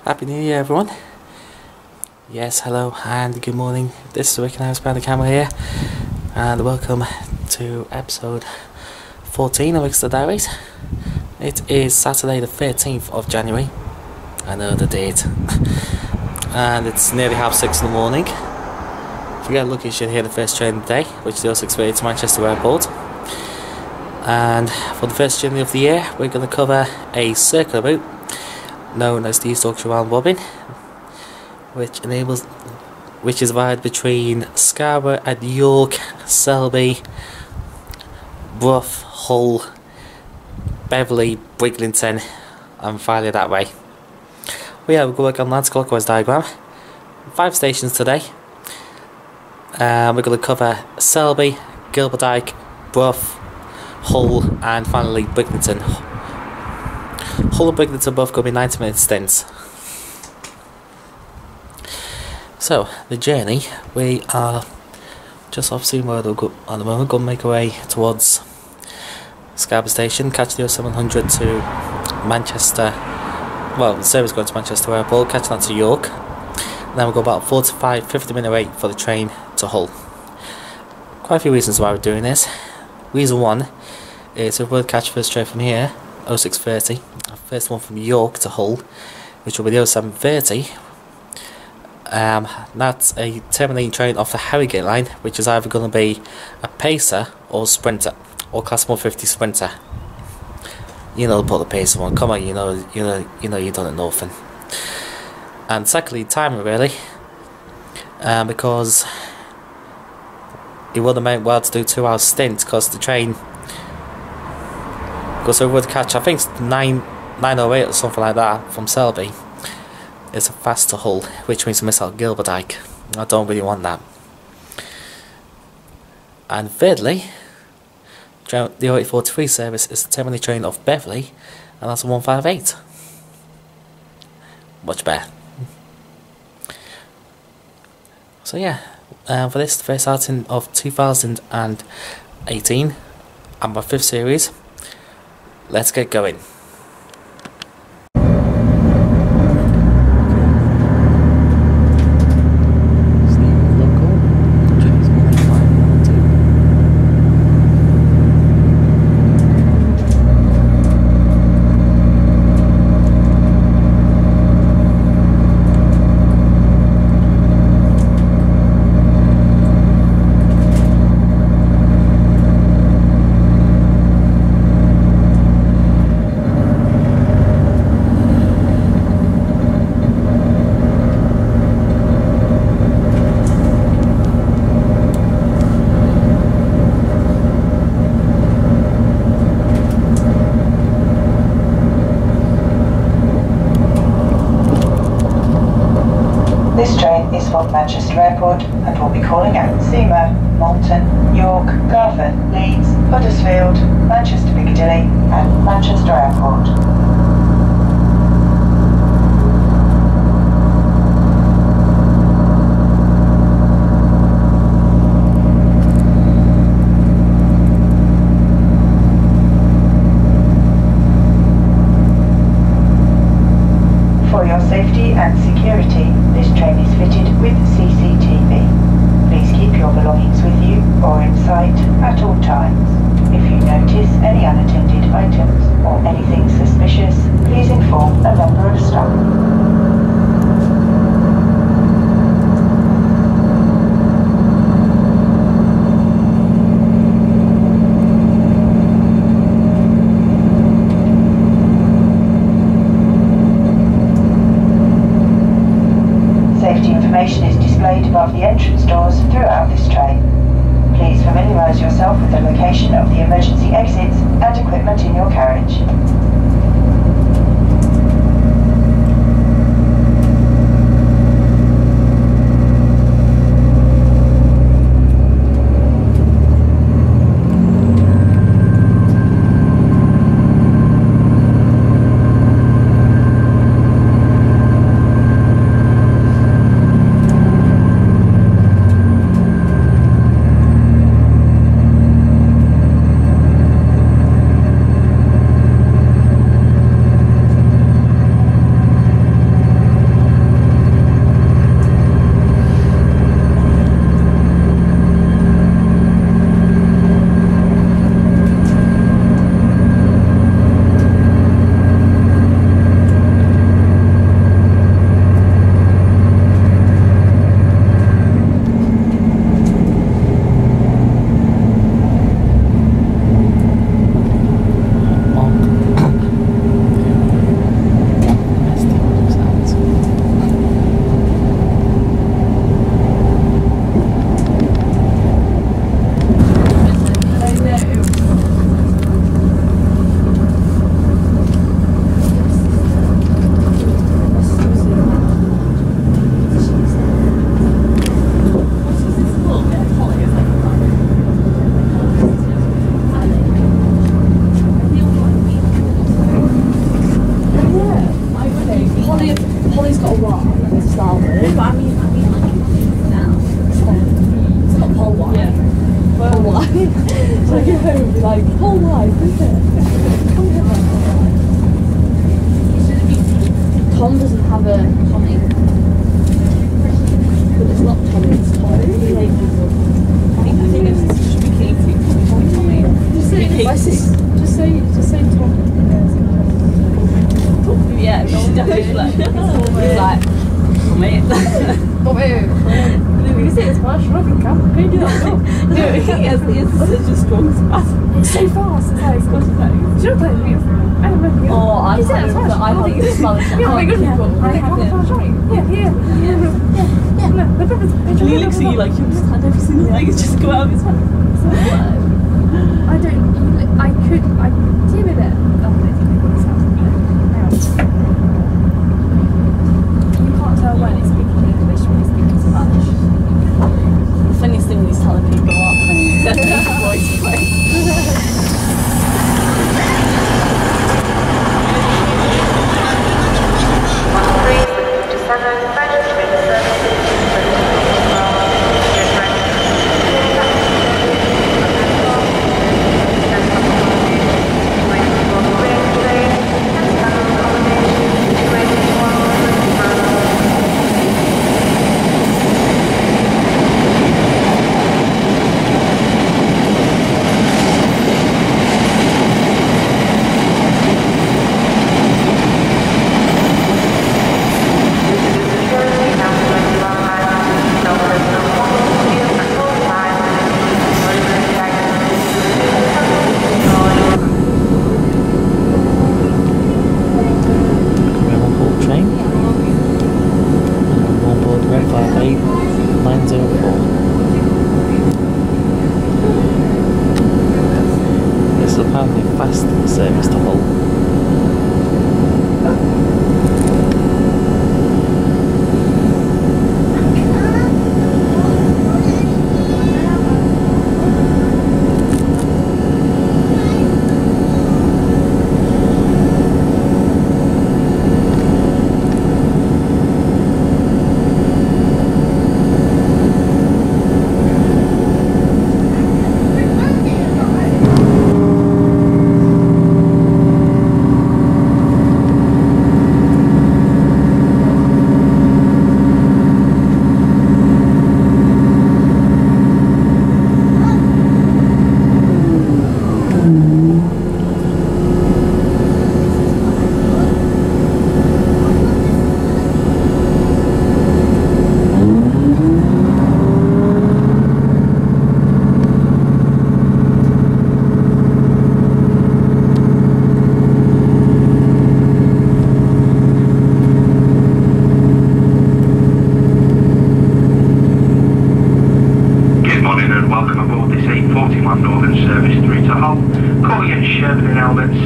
Happy New Year, everyone. Yes, hello and good morning. This is Rick and I was behind the camera here, and welcome to episode 14 of Ricster Diaries. It is Saturday the 13th of January. I know the date. And it's nearly 6:30 in the morning. If you get lucky, you should hear the first train of the day, which is 06:30 to Manchester Airport. And for the first journey of the year, we're going to cover a circular route known as the East Yorkshire Round Robin, which is divided between Scarborough and York, Selby, Brough, Hull, Beverley, Bridlington and Filey that way. Well, yeah, we'll go work on Lance clockwise diagram. 5 stations today. We're going to cover Selby, Gilberdyke, Brough, Hull and finally Bridlington. Hull and Bridlington both going to be 90-minute stints. So, the journey, we are just off Sea Road at the moment, going to make our way towards Scarborough Station, catch the 0700 to Manchester, well, the service going to Manchester Airport, catching that to York, and then we'll go about 45-50 minute wait for the train to Hull. Quite a few reasons why we're doing this. Reason 1 is if we'll catch first train from here, 06:30, first one from York to Hull, which will be the 07:30. That's a terminating train off the Harrogate line, which is either going to be a pacer or sprinter, or class 150 sprinter. You know, put the pacer one. Come on, you know you've done it nothing. And secondly, timing really, because it would have meant well to do 2 hours stint, because the train goes over to catch, I think it's 9:08 or something like that from Selby. It's a fast to Hull, which means to miss out Gilberdyke. I don't really want that. And thirdly, the 0843 service is the terminating train of Beverley, and that's a 158. Much better. So yeah, for this, the first outing of 2018, and my 5th series, let's get going. This train is from Manchester Airport and will be calling at Seymour, Malton, York, Garford, Leeds, Huddersfield, Manchester Piccadilly and Manchester Airport. For your safety and security, this train is fitted with CCTV. Please keep your belongings with you or in sight at all times. If you notice any unattended items or anything suspicious, please inform a member of staff. Safety information is displayed above the entrance doors throughout this train. Please familiarise yourself with the location of the emergency exits and equipment in your carriage. Selby. But I mean like now. It's not whole life. Yeah. Whole life. So I get home and be like, whole life, isn't it? Come here. Tom doesn't have a Tommy. But it's not Tommy, it's Tommy. I think it should be Katie. Tommy. Just say Tom. Yeah, no one definitely like. He's like, Tommy. Tommy. You can say it's fast, I can come. Can you do that? No. No, he has such a strong spasm. It's so fast. It's like, do you know what I'm beautiful? I don't know. Oh, I Is it? can't It's fast. I can't think it's smell it. Yeah, oh my goodness. I have it. Yeah. No, the purpose. And he looks at you like you'll just hand every single thing and just go out of his hand. I don't. I could. I do a bit. You can't tell when he's speaking English when he's speaking Spanish. The funniest thing when he's telling people what that's his voice play. Service to Hull.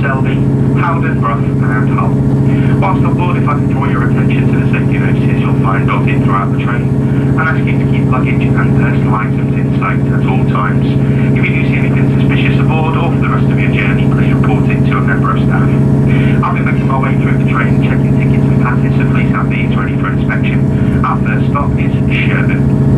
Selby, Howden, Brough and Hull. Whilst on board, if I can draw your attention to the safety notices you'll find dotted throughout the train, and ask you to keep luggage and personal items in sight at all times. If you do see anything suspicious aboard or for the rest of your journey, please report it to a member of staff. I'll be making my way through the train, checking tickets and passes, so please have these ready for inspection. Our first stop is Sherburn.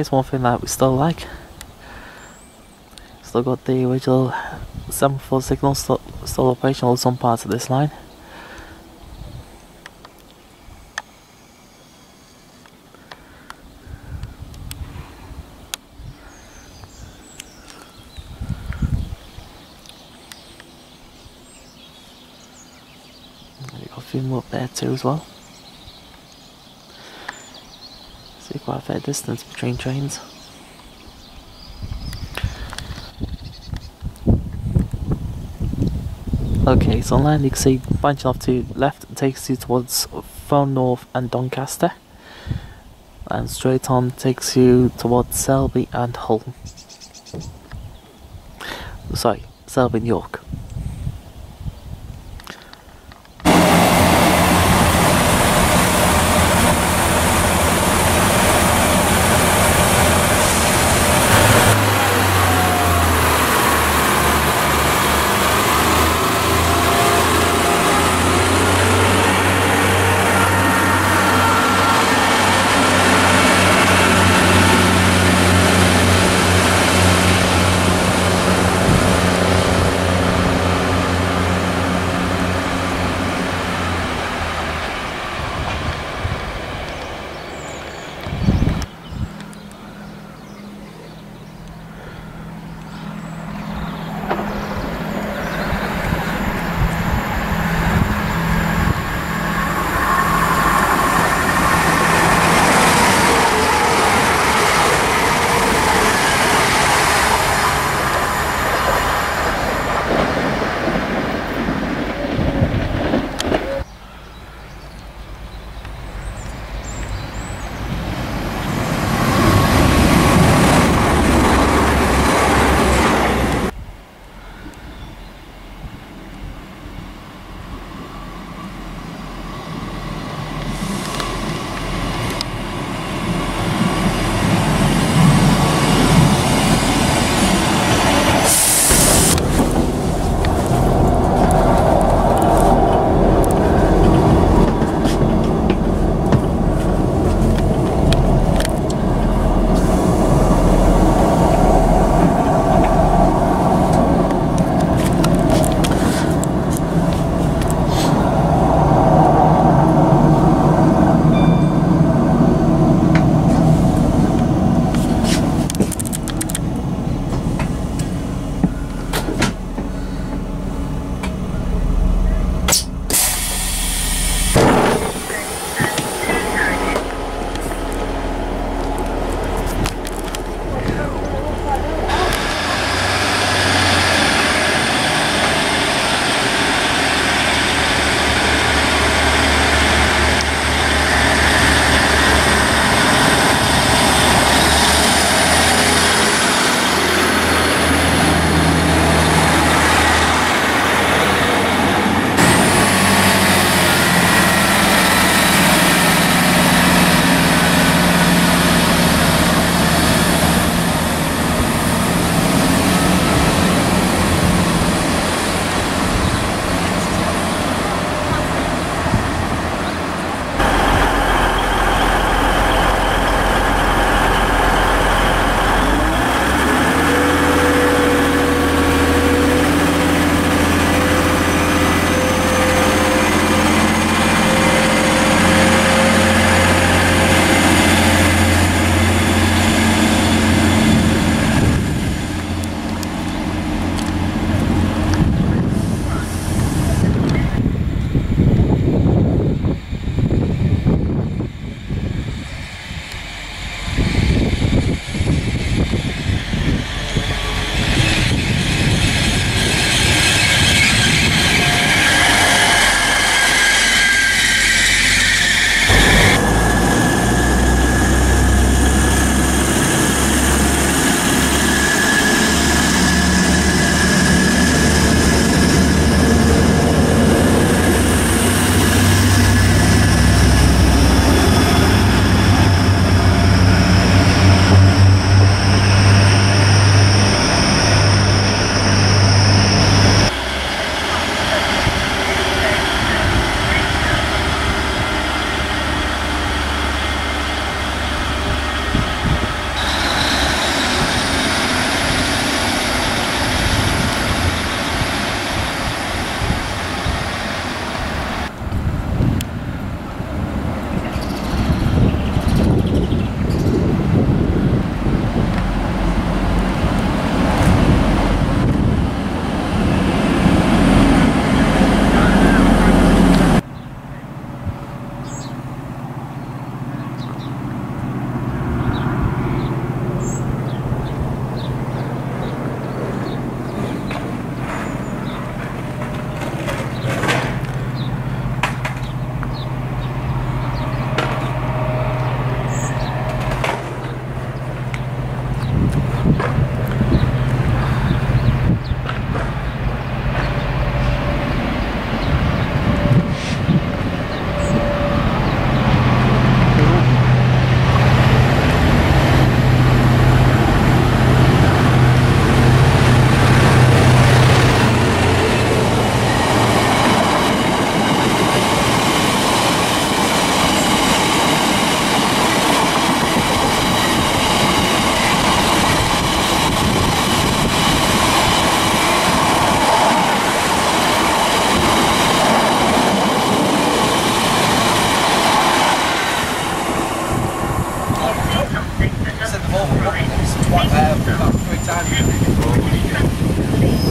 here's one thing that we still like. Still got the original 7-4 signal still operational on some parts of this line. Got a few more up there too as well. See quite a fair distance between trains. Okay, so on land you can see branching off to left takes you towards Thorn North and Doncaster, and straight on takes you towards Selby and Hull. Sorry, Selby and York.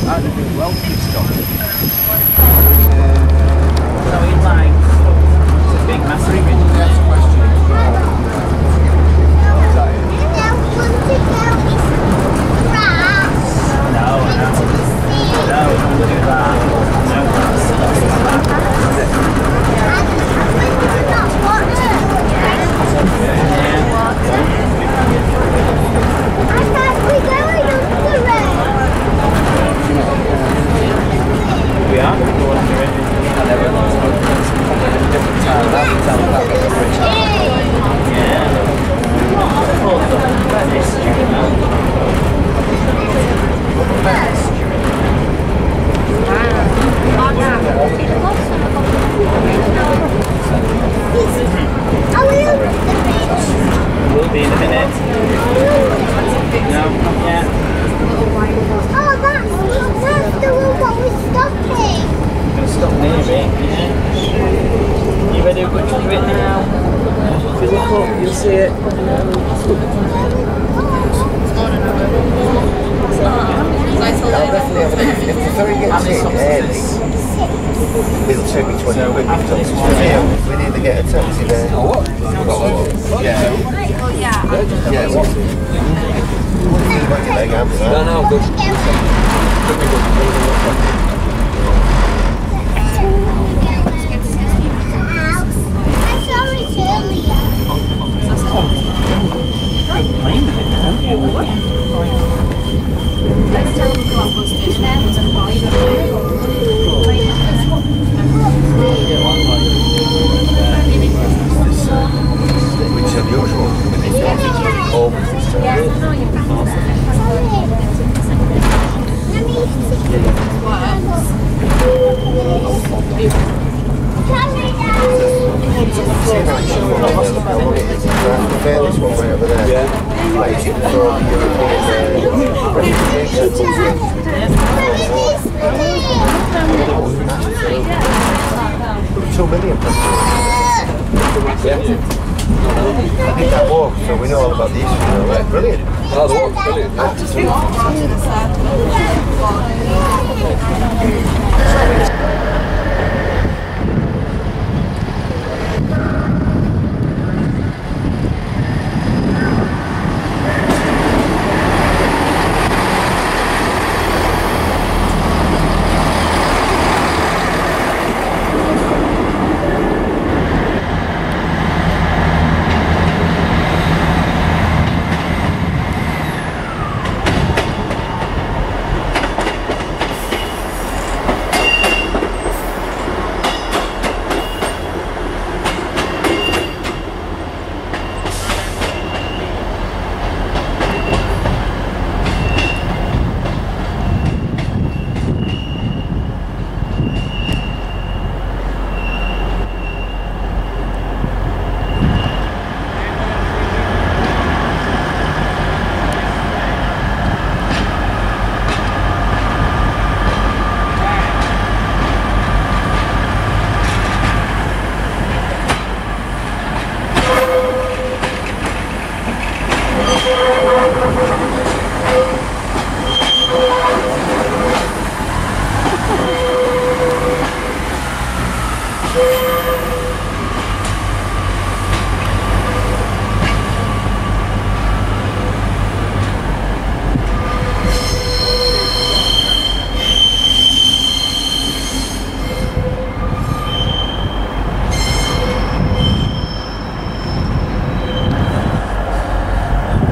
I'd have been well pissed off. So he's like, it's a big massive We'll be in a minute. No, not yet. Oh, that's the one what we're stopping. Gonna stop near it, yeah. You ready to go into it now? If you look up, you'll see it. I'll definitely have a look. If the ferry gets in early, it'll take me 20 quid. We need to get a taxi there. Oh, what? Yeah. Yeah, what? No, good. I saw it earlier. Let's tell them about bus station and Which is unusual. Always this time. This one right over there. Yeah. Like for European 2 million. Yeah. I did that walk, so we know all about these. Right? Brilliant. Oh, the walk's brilliant.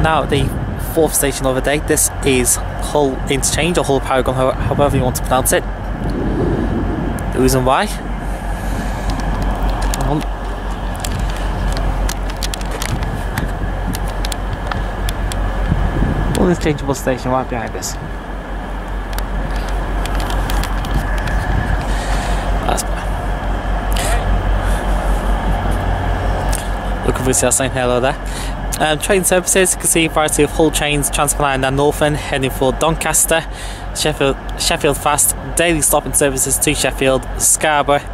Now the fourth station of the day. This is Hull Interchange or Hull Paragon, however you want to pronounce it. The reason why? Hull Interchangeable station right behind us. Looking for the sign, hello there. Train services, you can see a variety of Hull trains, Transcontinental and Northern, heading for Doncaster, Sheffield Fast, daily stopping services to Sheffield, Scarborough,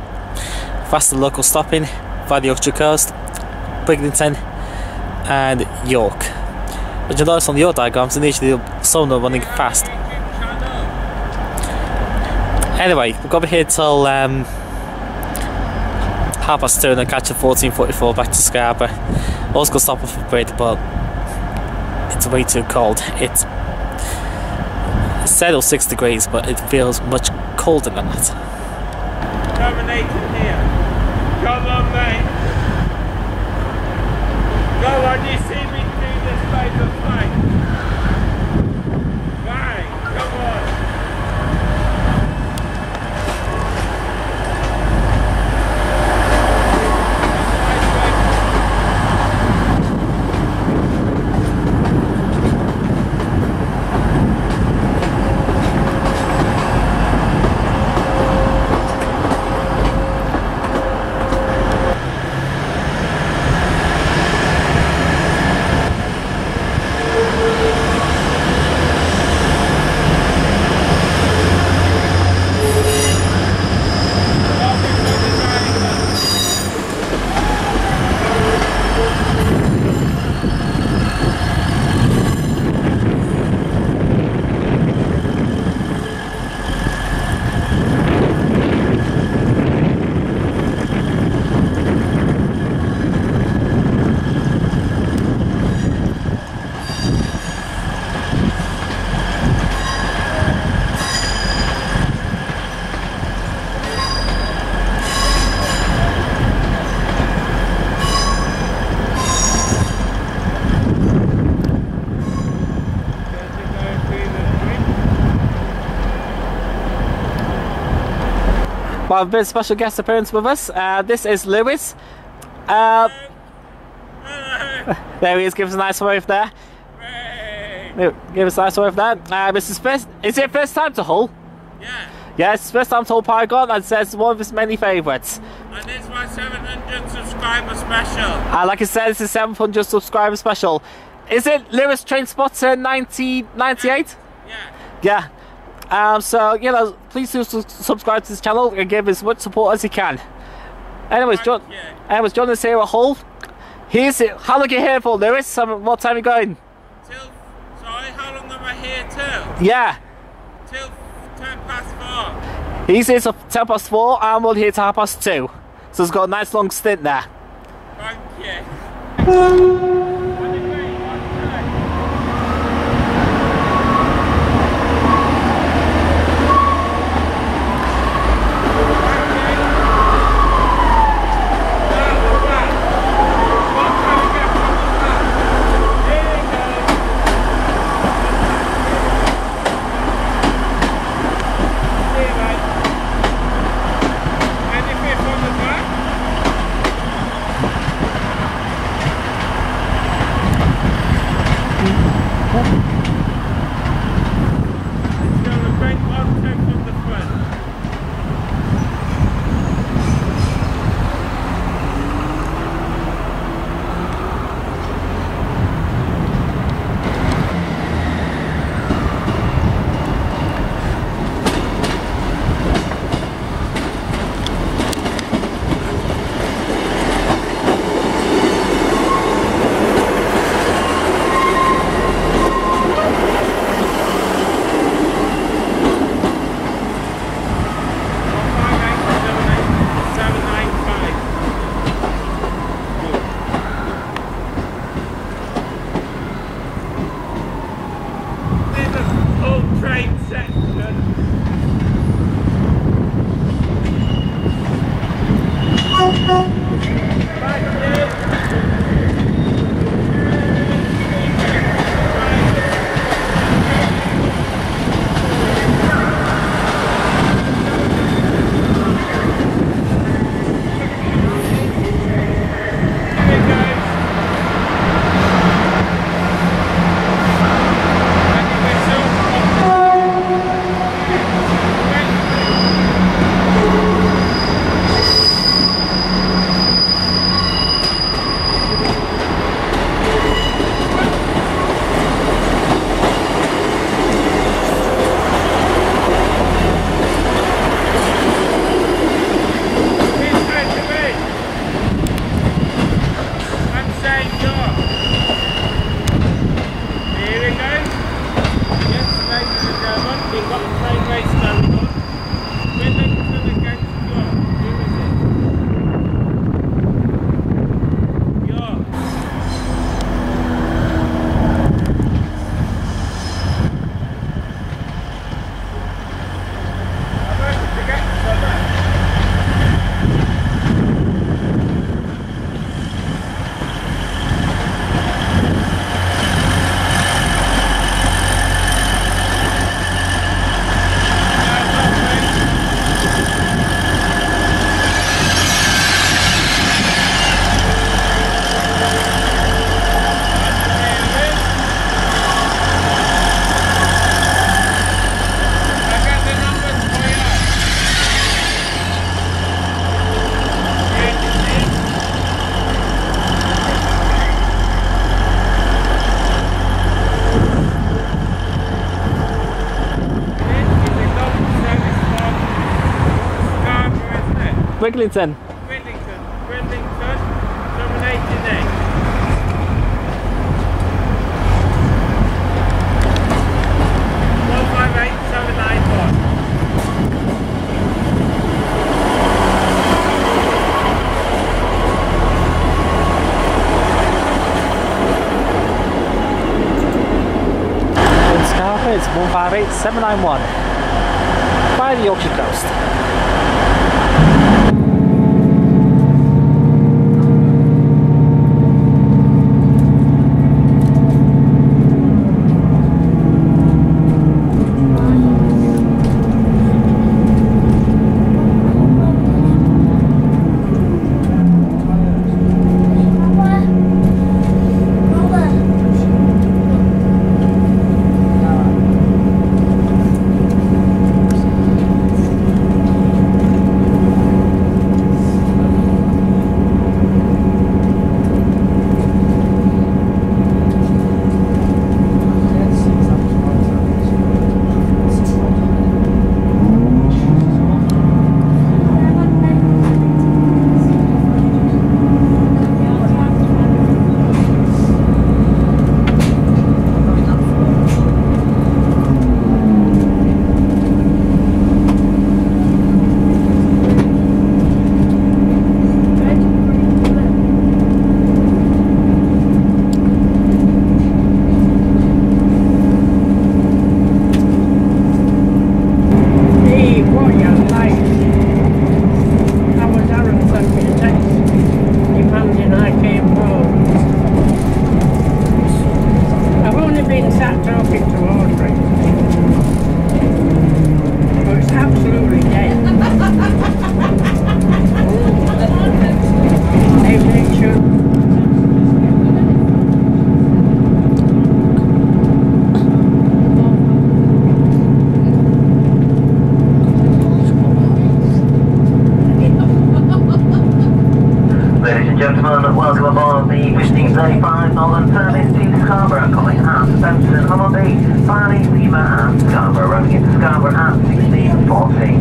fast and local stopping via the Yorkshire Coast, Bridlington and York. But you'll notice on the York diagrams, they're usually some are running fast. Anyway, we've got to be here till 2:30 and then catch a 14:44 back to Scarborough. Also gonna stop off for bread, but it's way too cold. It's said 6 degrees, but it feels much colder than that. Dominating here. Come on, mate. Go on, you see me do this type of fight. Right, come on. Well, a bit of special guest appearance with us. This is Lewis. Hello. There he is. Give us a nice wave there. Give us a nice wave there. This is first. Is it first time to Hull? Yeah. Yeah, it's first time to Hull Paragon, and says one of his many favourites. And it's my 700 subscriber special. Like I said, it's a 700 subscriber special. Is it Lewis Train Spotter 1998? Yeah. Yeah. So, you know, please do subscribe to this channel and give as much support as you can. Anyways, John is here at Hull. Here's it. How long are you here for, Lewis? What time are you going? Sorry, how long am I here till? Yeah. Till 4:10. He's here till 4:10 and we're here till 2:30. So it's got a nice long stint there. Thank you. Bridlington. Bridlington, dominating 158,791. In Scarborough, it's 158,791 by the Yorkshire Coast. Gentlemen, welcome aboard the 1535 Northern Service to Scarborough, calling at Spencer on the Farley, Lima and Scarborough, running into Scarborough at 16:40.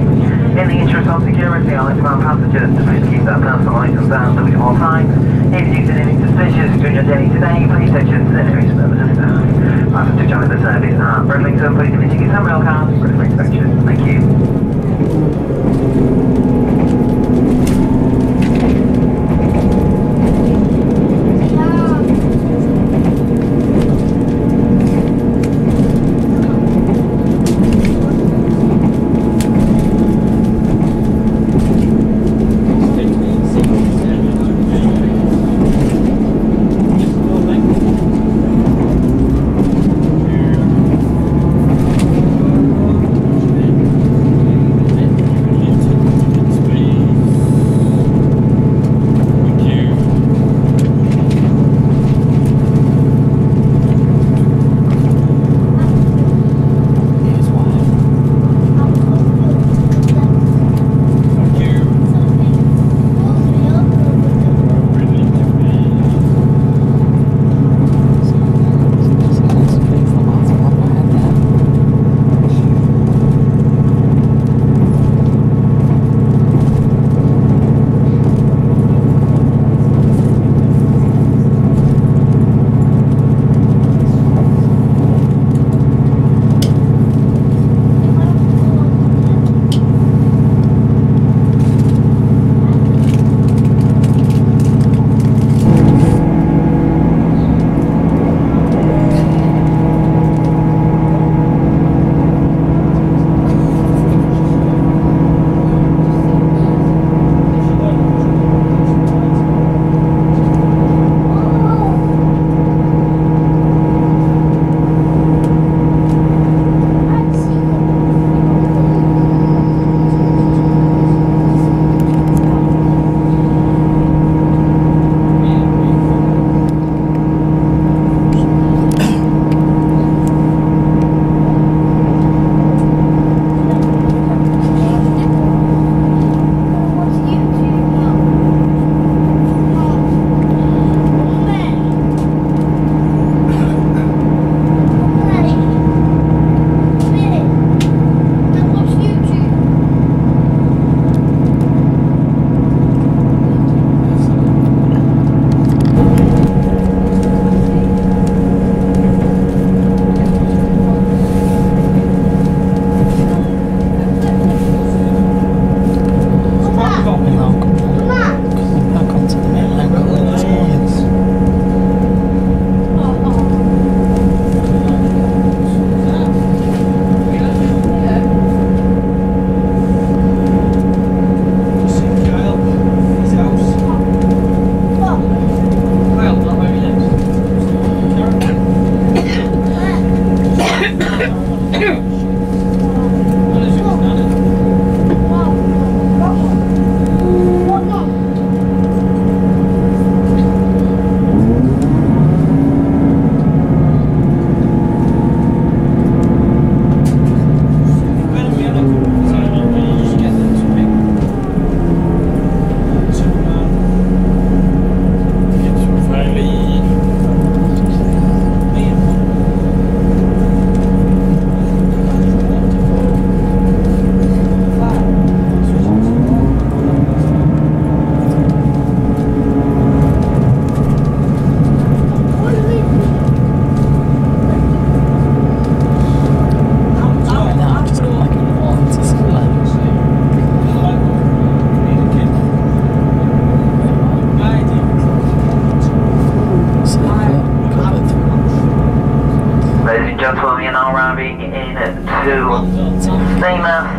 In the interest of security, I'd like to ask passengers to please keep their personal items down at all times. If you did any suspicious during your journey today, please take your nearest members of staff. Passenger join the service at Bridlington, please continue your terminal cards for the inspection. Thank you.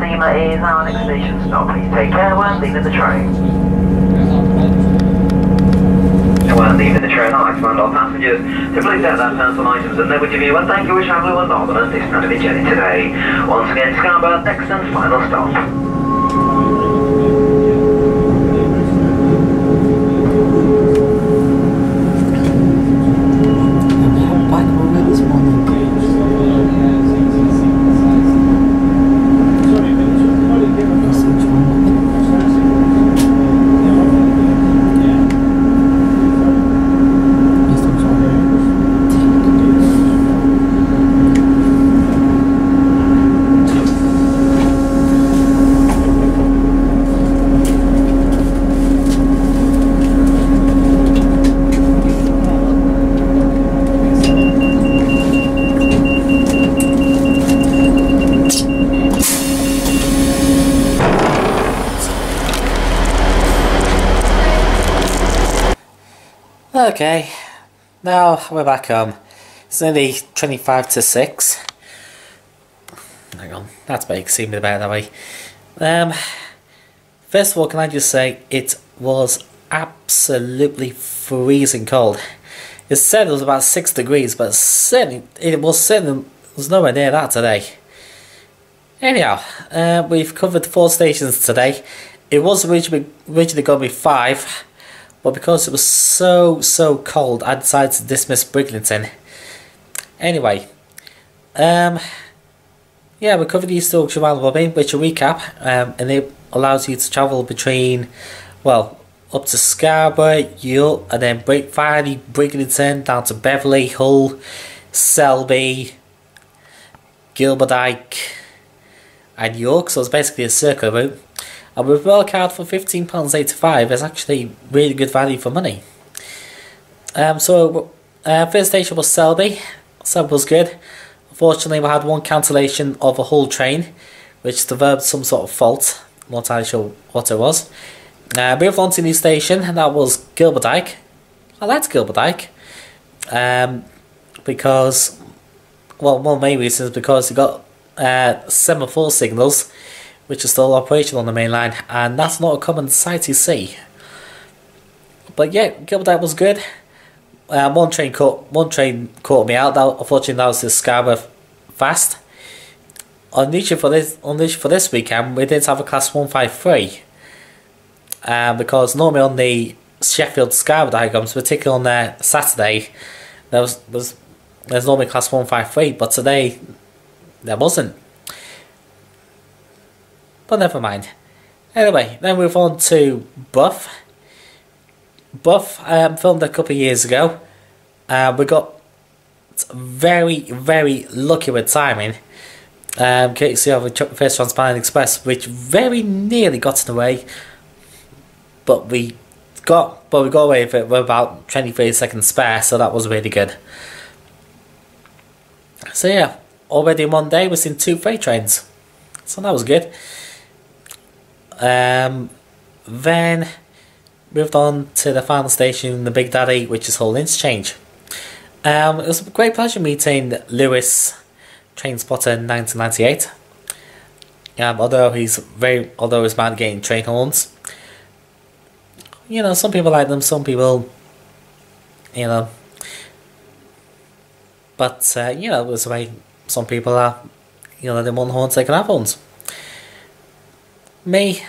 steamer is our next station stop. Please take care when leaving the train. When leaving the train, I'd like to remind all passengers to please take their personal items and never with you, and thank you for travelling with Northern this night of the journey today. Once again, Scarborough, next and final stop. Okay, now we're back home. It's nearly 25 to 6. Hang on, that's better, seem better that way. First of all, can I just say it was absolutely freezing cold. It said it was about 6 degrees, but it was nowhere near that today. Anyhow, we've covered 4 stations today. It was originally going to be 5. But because it was so cold, I decided to dismiss Bridlington. Anyway, yeah, we covered the East Yorkshire Round Robin, which a recap, and it allows you to travel between, well, up to Scarborough, York, and then Filey, Bridlington, down to Beverley, Hull, Selby, Gilberdyke, and York. So it's basically a circle route. And with Rail card for £15.85 is actually really good value for money. First station was Selby. Selby was good. Unfortunately, we had one cancellation of a whole train, which developed some sort of fault. Not entirely sure what it was. Moved on to the new station, and that was Gilberdyke. I liked Gilberdyke. Because, well, one of the main reasons is because it got semaphore signals, which is still operational on the main line, and that's not a common sight you see. But yeah, Gilberdyke was good. One train caught me out. Unfortunately, that was the Scarborough Fast. Unusually for this weekend, we did have a class 153. Because normally on the Sheffield Scarborough diagrams, particularly on their Saturday, there's normally class 153, but today there wasn't. But never mind. Anyway, then move on to Brough. Brough filmed a couple of years ago. We got very lucky with timing. Courtesy of a First Transparent Express, which very nearly got in the way, but we got away with it with about 23 seconds spare, so that was really good. So yeah, already in one day we've seen 2 freight trains, so that was good. Then moved on to the final station, the Big Daddy, which is Hull Interchange. It was a great pleasure meeting Nowis, train spotter in 1998. Although he's bad at getting train horns. You know, some people like them, some people, you know. But you know, it's the way some people are. You know, they want horns, they can have horns. Me,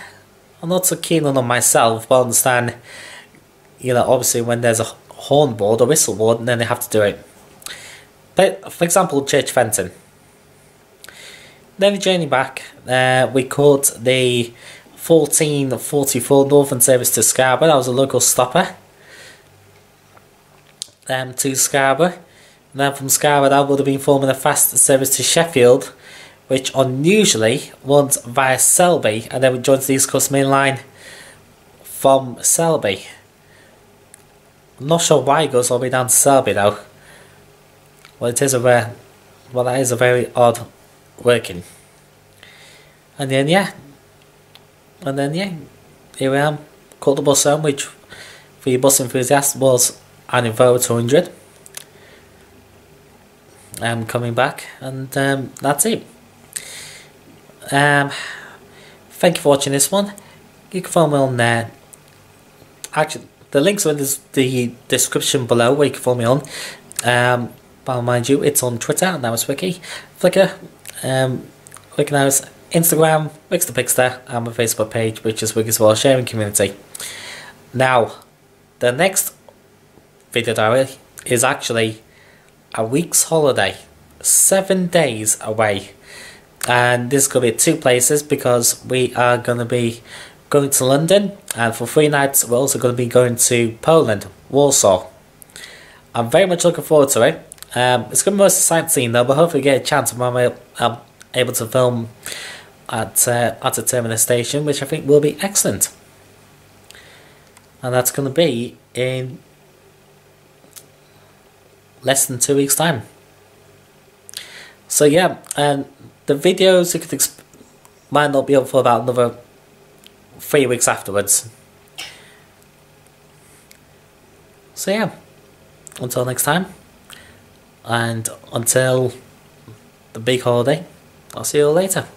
I'm not so keen on them myself, but I understand, you know, obviously when there's a horn board or whistle board, then they have to do it. But, for example, Church Fenton. Then the journey back, we caught the 1444 Northern service to Scarborough. That was a local stopper to Scarborough. And then from Scarborough, that would have been forming a fast service to Sheffield, which unusually runs via Selby, and then we join the East Coast Main Line from Selby. I'm not sure why it goes all the way down to Selby though. Well, that is a very odd working. And then yeah, here I am, caught the bus home, which for your bus enthusiast was an Evo 200. I'm coming back, and that's it. thank you for watching this one. You can follow me on there. Actually, the links are in the description below where you can follow me on. But mind you, it's on Twitter, Nowis Wiki, Flickr, Wiki Nowis, Instagram, Ricster Pixter, and my Facebook page, which is Wikis World Sharing Community. Now, the next video diary is actually a week's holiday, 7 days away, and this is going to be 2 places because we are going to be going to London, and for 3 nights we're also going to be going to Poland, Warsaw. I'm very much looking forward to it. It's going to be mostly sightseeing though, but hopefully get a chance of I'm able to film at a terminus station, which I think will be excellent. And that's going to be in less than 2 weeks' time. So yeah, and the videos you could might not be up for about another 3 weeks afterwards. So yeah, until next time, and until the big holiday, I'll see you all later.